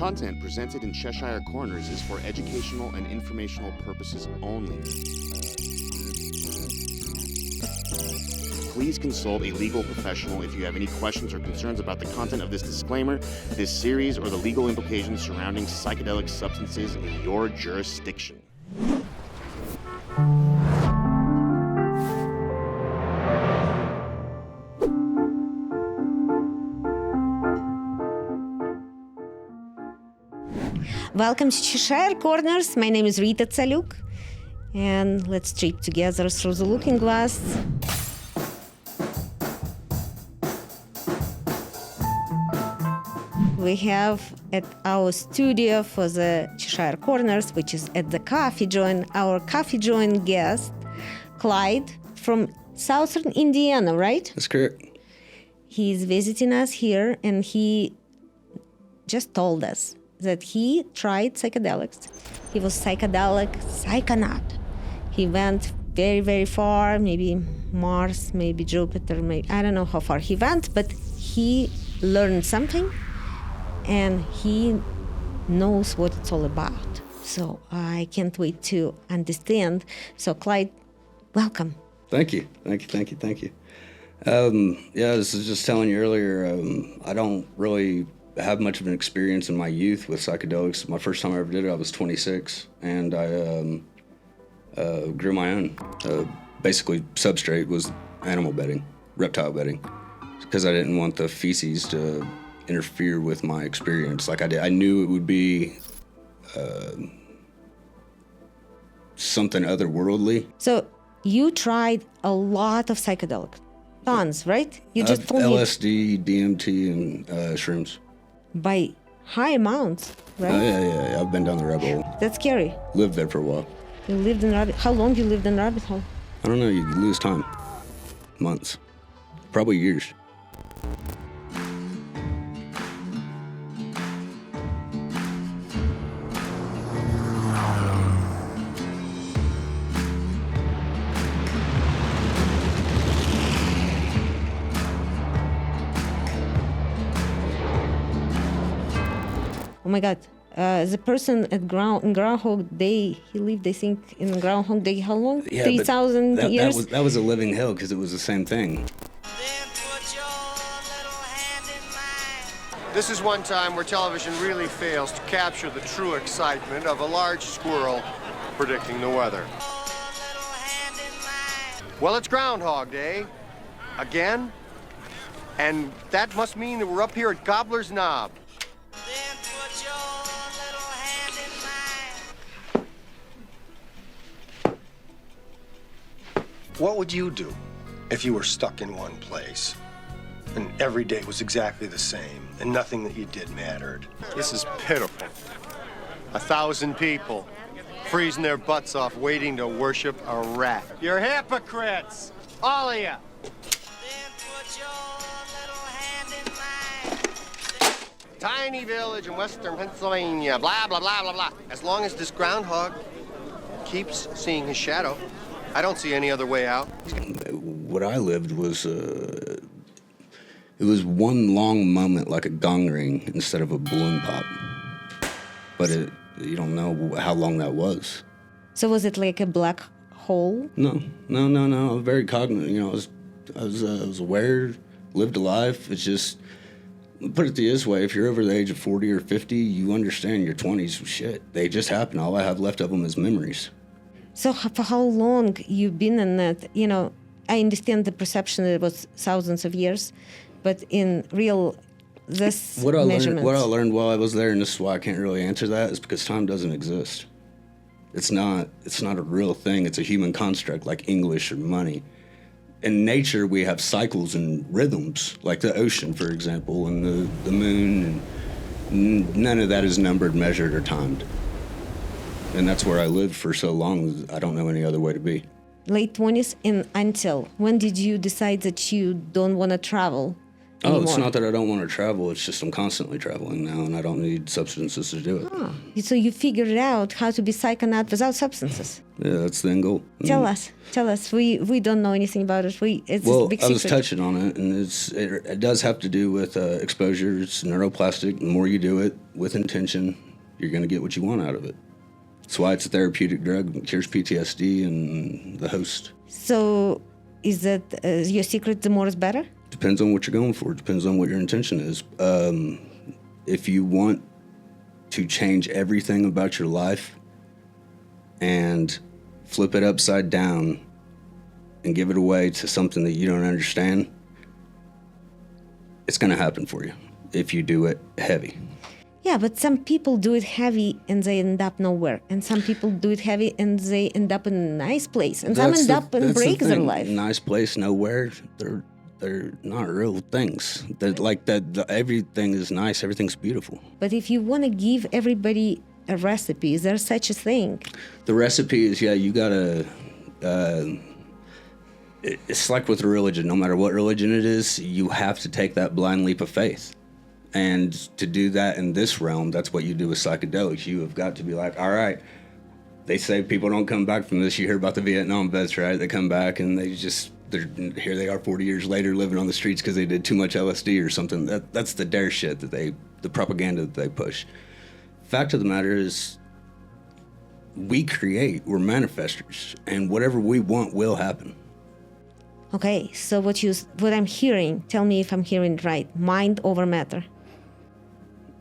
Content presented in Cheshire Corners is for educational and informational purposes only. Please consult a legal professional if you have any questions or concerns about the content of this disclaimer, this series, or the legal implications surrounding psychedelic substances in your jurisdiction. Welcome to Cheshire Corners. My name is Rita Tsaluk, and let's trip together through the looking glass. We have at our studio for the Cheshire Corners, which is at the coffee joint, our coffee joint guest, Clyde from southern Indiana, right? That's correct. He's visiting us here, and he just told us that he tried psychedelics. He was psychedelic psychonaut. He went very, very far, maybe Mars, maybe Jupiter, maybe I don't know how far he went, but he learned something, and he knows what it's all about. So I can't wait to understand. So Clyde, welcome. Thank you. Yeah, this is just telling you earlier, I don't really have much of an experience in my youth with psychedelics. My first time I ever did it, I was 26, and I grew my own. Basically, Substrate was animal bedding, reptile bedding, because I didn't want the feces to interfere with my experience. Like I knew it would be something otherworldly. So you tried a lot of psychedelics, tons, right? You just told me LSD, DMT, and shrooms. by high amounts, right? Yeah. I've been down the rabbit hole. That's scary. Lived there for a while. You lived in rabbit. How long you lived in rabbit hole? I don't know, you lose time. Months. Probably years. Oh my God. The person at Groundhog Day, he lived, I think, in Groundhog Day, how long? Yeah, 3,000 years? That was a living hell because it was the same thing. This is one time where television really fails to capture the true excitement of a large squirrel predicting the weather. Well, it's Groundhog Day. Again. And that must mean that we're up here at Gobbler's Knob. What would you do if you were stuck in one place and every day was exactly the same and nothing that you did mattered? This is pitiful. 1,000 people freezing their butts off waiting to worship a rat. You're hypocrites, all of you. Tiny village in western Pennsylvania, blah, blah, blah, blah, blah. As long as this groundhog keeps seeing his shadow, I don't see any other way out. What I lived was, it was one long moment like a gong ring instead of a balloon pop. But you don't know how long that was. So was it like a black hole? No. I was very cognizant. You know, I was aware, lived a life. It's just, put it this way, if you're over the age of 40 or 50, you understand your 20s, shit, they just happen. All I have left of them is memories. So for how long you've been in that? You know, I understand the perception that it was thousands of years, but in real, what I learned while I was there, and this is why I can't really answer that, is because time doesn't exist. It's not a real thing. It's a human construct like English or money. In nature, we have cycles and rhythms, like the ocean, for example, and the moon, and none of that is numbered, measured, or timed. And that's where I lived for so long. I don't know any other way to be. Late 20s and until when did you decide that you don't want to travel anymore. It's not that I don't want to travel. It's just I'm constantly traveling now, and I don't need substances to do it. Oh, so you figured out how to be psychonaut without substances. Yeah, that's the end goal. Tell us. We don't know anything about it. It's a big secret. I was touching on it, and it does have to do with exposure. It's neuroplastic. The more you do it with intention, you're going to get what you want out of it. That's why it's a therapeutic drug. It cures PTSD and the host. So is that your secret, the more is better? Depends on what you're going for. Depends on what your intention is. If you want to change everything about your life and flip it upside down and give it away to something that you don't understand, it's going to happen for you if you do it heavy. Yeah, but some people do it heavy and they end up nowhere. And some people do it heavy and they end up in a nice place. And some end up and break their life. Nice place, nowhere. They're not real things. They're like that. Everything is nice. Everything's beautiful. But if you want to give everybody a recipe, is there such a thing? The recipe is, you gotta. It's like with a religion. No matter what religion it is, you have to take that blind leap of faith. And to do that in this realm, that's what you do with psychedelics. You have got to be like, all right, they say people don't come back from this. You hear about the Vietnam vets, right? They come back and here they are 40 years later living on the streets because they did too much LSD or something. That's the dare shit the propaganda that they push. Fact of the matter is, we're manifestors, and whatever we want will happen. Okay, so what I'm hearing, tell me if I'm hearing it right, mind over matter.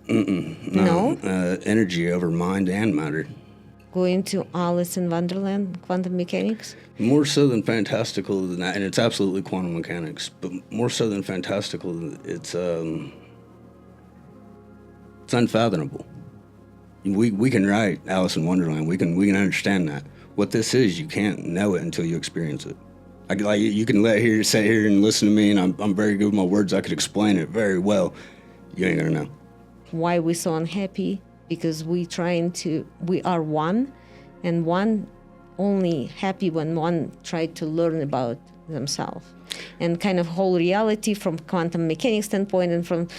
No? Energy over mind and matter. Going to Alice in Wonderland, quantum mechanics? More so than fantastical than that, and it's absolutely quantum mechanics, but more so than fantastical, it's unfathomable. We can write Alice in Wonderland, we can understand that. What this is, you can't know it until you experience it. You can sit here and listen to me, and I'm very good with my words. I could explain it very well. You ain't gonna know. Why we so unhappy? Because we are one, and one only happy when one tried to learn about themselves, and kind of whole reality from quantum mechanics standpoint, and from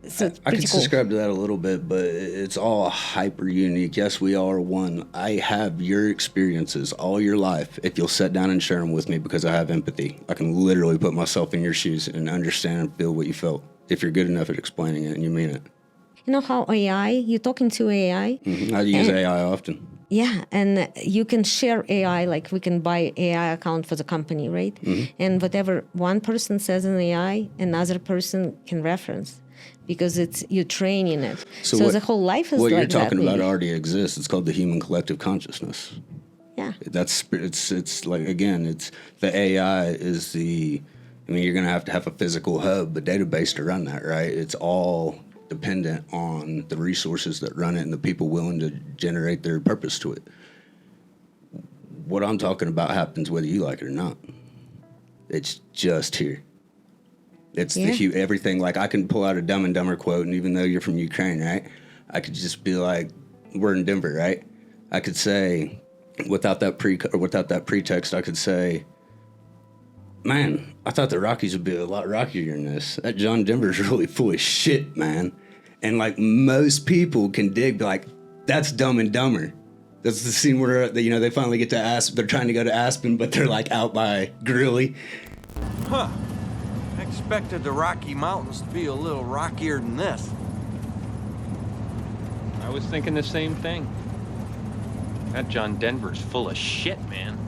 So I could subscribe to that a little bit, but it's all hyper unique. Yes, we are one. I have your experiences all your life if you'll sit down and share them with me, because I have empathy. I can literally put myself in your shoes and understand and feel what you felt if you're good enough at explaining it and you mean it. You know how you're talking to AI? Mm-hmm. I use AI often. Yeah, and you can share AI, like we can buy AI account for the company, right? Mm-hmm. And whatever one person says in AI, another person can reference, because you're training it. So the whole life is like that. What you're talking about already exists. It's called the human collective consciousness. Yeah. It's like, again, it's the AI is you're going to have a physical hub, a database to run that, right? It's all dependent on the resources that run it and the people willing to generate their purpose to it. What I'm talking about happens whether you like it or not. It's just here. It's everything. Like, I can pull out a Dumb and Dumber quote, and even though you're from Ukraine, right? I could just be like, we're in Denver, right? I could say, without that pretext, I could say, man, I thought the Rockies would be a lot rockier than this. That John Denver's really full of shit, man. And like, most people can dig, like, that's Dumb and Dumber. That's the scene where they finally get to Aspen. They're trying to go to Aspen, but they're like out by Greeley. Huh. Expected the Rocky Mountains to be a little rockier than this. I was thinking the same thing. That John Denver's full of shit, man.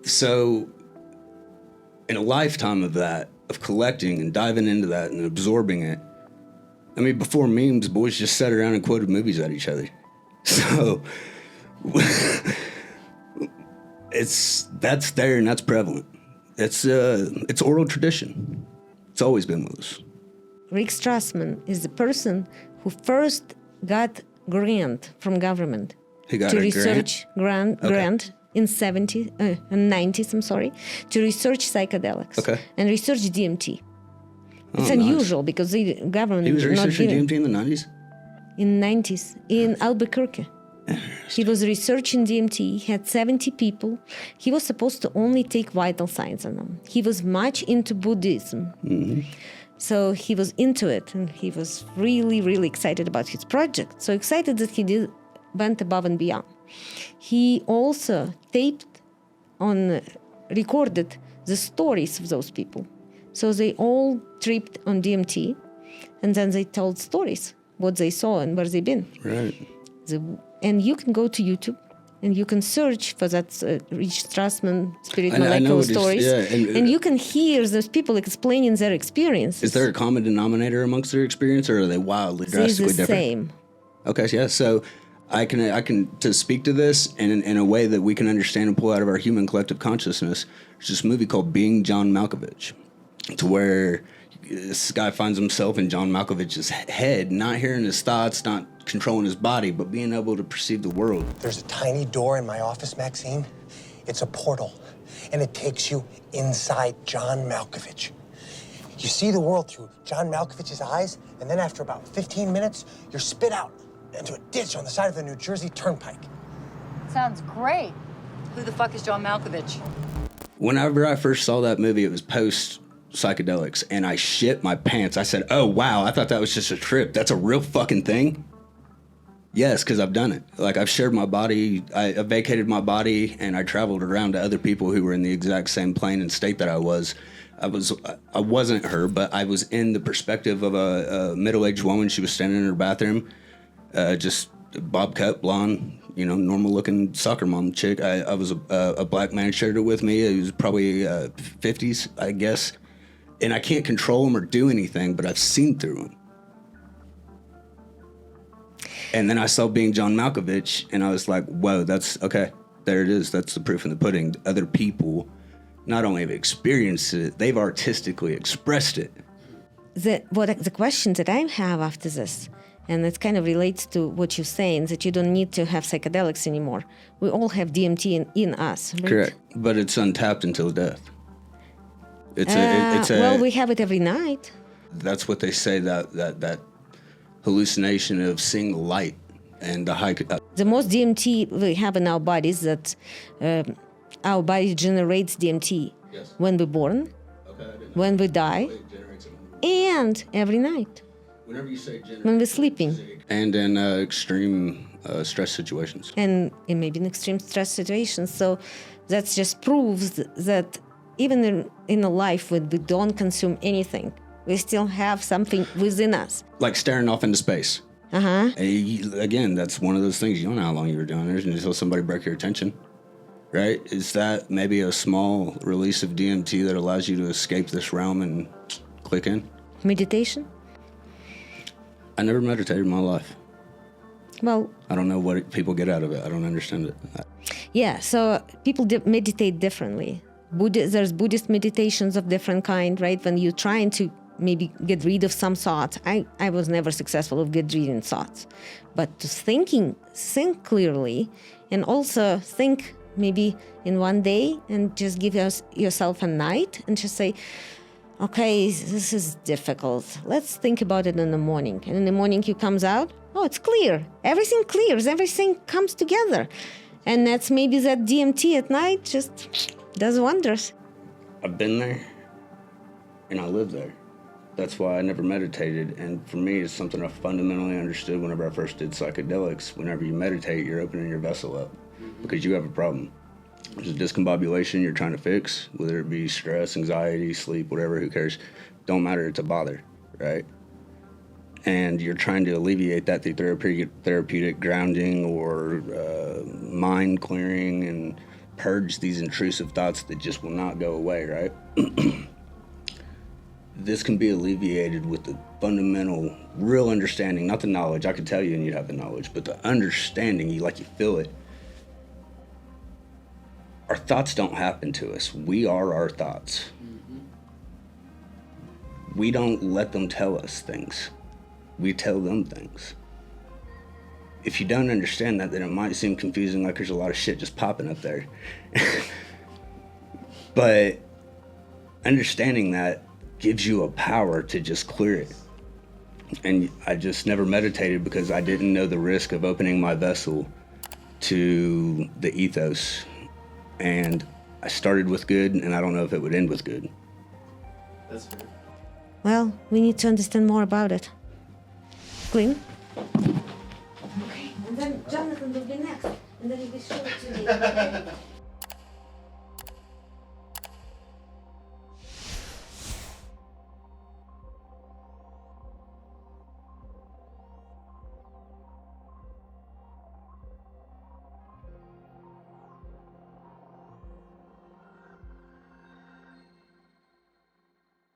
So, in a lifetime of that, of collecting and diving into that and absorbing it, I mean, before memes, boys just sat around and quoted movies at each other. So, that's there and that's prevalent. It's oral tradition. It's always been with us. Rick Strassman is the person who first got grant from government to research grant in 90s, to research psychedelics and research DMT. It's unusual because the government he was researching DMT in the 90s? In 90s, in Albuquerque. He was researching DMT. He had 70 people. He was supposed to only take vital signs on them. He was much into Buddhism. So he was into it, and he was really, really excited about his project. So excited that he went above and beyond. He also recorded the stories of those people. So they all tripped on DMT, and then they told stories, what they saw and where they've been. Right. And you can go to YouTube and you can search for that Rich Strassman Spirit Molecular Stories. And you can hear those people explaining their experiences. Is there a common denominator amongst their experience, or are they wildly, drastically different? Same. Okay, yeah. So I can to speak to this in a way that we can understand and pull out of our human collective consciousness. There's this movie called Being John Malkovich, to where this guy finds himself in John Malkovich's head, not hearing his thoughts, not controlling his body, but being able to perceive the world. There's a tiny door in my office, Maxine. It's a portal, and it takes you inside John Malkovich. You see the world through John Malkovich's eyes, and then after about 15 minutes, you're spit out into a ditch on the side of the New Jersey Turnpike. Sounds great. Who the fuck is John Malkovich? Whenever I first saw that movie, it was post Psychedelics, and I shit my pants. I said, oh, wow, I thought that was just a trip. That's a real fucking thing? Yes, because I've done it. Like, I've shared my body, I vacated my body, and I traveled around to other people who were in the exact same plane and state that I was. I wasn't her, but I was in the perspective of a middle-aged woman. She was standing in her bathroom, just bob cut, blonde, normal-looking soccer mom chick. I was a black man shared it with me. He was probably 50s, I guess. And I can't control him or do anything, but I've seen through him. And then I saw Being John Malkovich, and I was like, whoa, that's, okay, there it is. That's the proof in the pudding. Other people not only have experienced it, they've artistically expressed it. The question that I have after this, and it kind of relates to what you're saying, that you don't need to have psychedelics anymore. We all have DMT in us, right? Correct, but it's untapped until death. Well, we have it every night. That's what they say, that hallucination of seeing light and the high. The most DMT we have in our bodies, that our body generates DMT when we're born, when we die, and every night. Whenever you say when we're sleeping. And in extreme stress situations. And maybe in extreme stress situations. So that just proves that even in a life where we don't consume anything, we still have something within us. Like staring off into space. Uh-huh. Again, that's one of those things. You don't know how long you were doing it until somebody broke your attention, right? Is that maybe a small release of DMT that allows you to escape this realm and click in? Meditation? I never meditated in my life. Well, I don't know what people get out of it. I don't understand it. Yeah, so people meditate differently. There's Buddhist meditations of different kind, right? When you're trying to maybe get rid of some thoughts. I was never successful of get rid of thoughts. But to think clearly, and also think maybe in one day, and just give yourself a night and just say, okay, this is difficult. Let's think about it in the morning. And in the morning you comes out, oh, it's clear. Everything clears, everything comes together. And that's maybe that DMT at night just does wonders. I've been there, and I live there. That's why I never meditated. And for me, it's something I fundamentally understood whenever I first did psychedelics. Whenever you meditate, you're opening your vessel up because you have a problem. There's a discombobulation you're trying to fix, whether it be stress, anxiety, sleep, whatever, who cares? Don't matter, it's a bother, right? And you're trying to alleviate that through therapeutic grounding or mind clearing and purge these intrusive thoughts that just will not go away, right? This can be alleviated with the fundamental, real understanding, not the knowledge. I could tell you and you'd have the knowledge, but the understanding, you feel it. Our thoughts don't happen to us. We are our thoughts. Mm-hmm. We don't let them tell us things. We tell them things. If you don't understand that, then it might seem confusing, like there's a lot of shit just popping up there. But understanding that gives you a power to just clear it. And I just never meditated because I didn't know the risk of opening my vessel to the ethos. And I started with good, and I don't know if it would end with good. That's fair. Well, we need to understand more about it. Clean? Okay, and then Jonathan will be next, and then he will show it to me.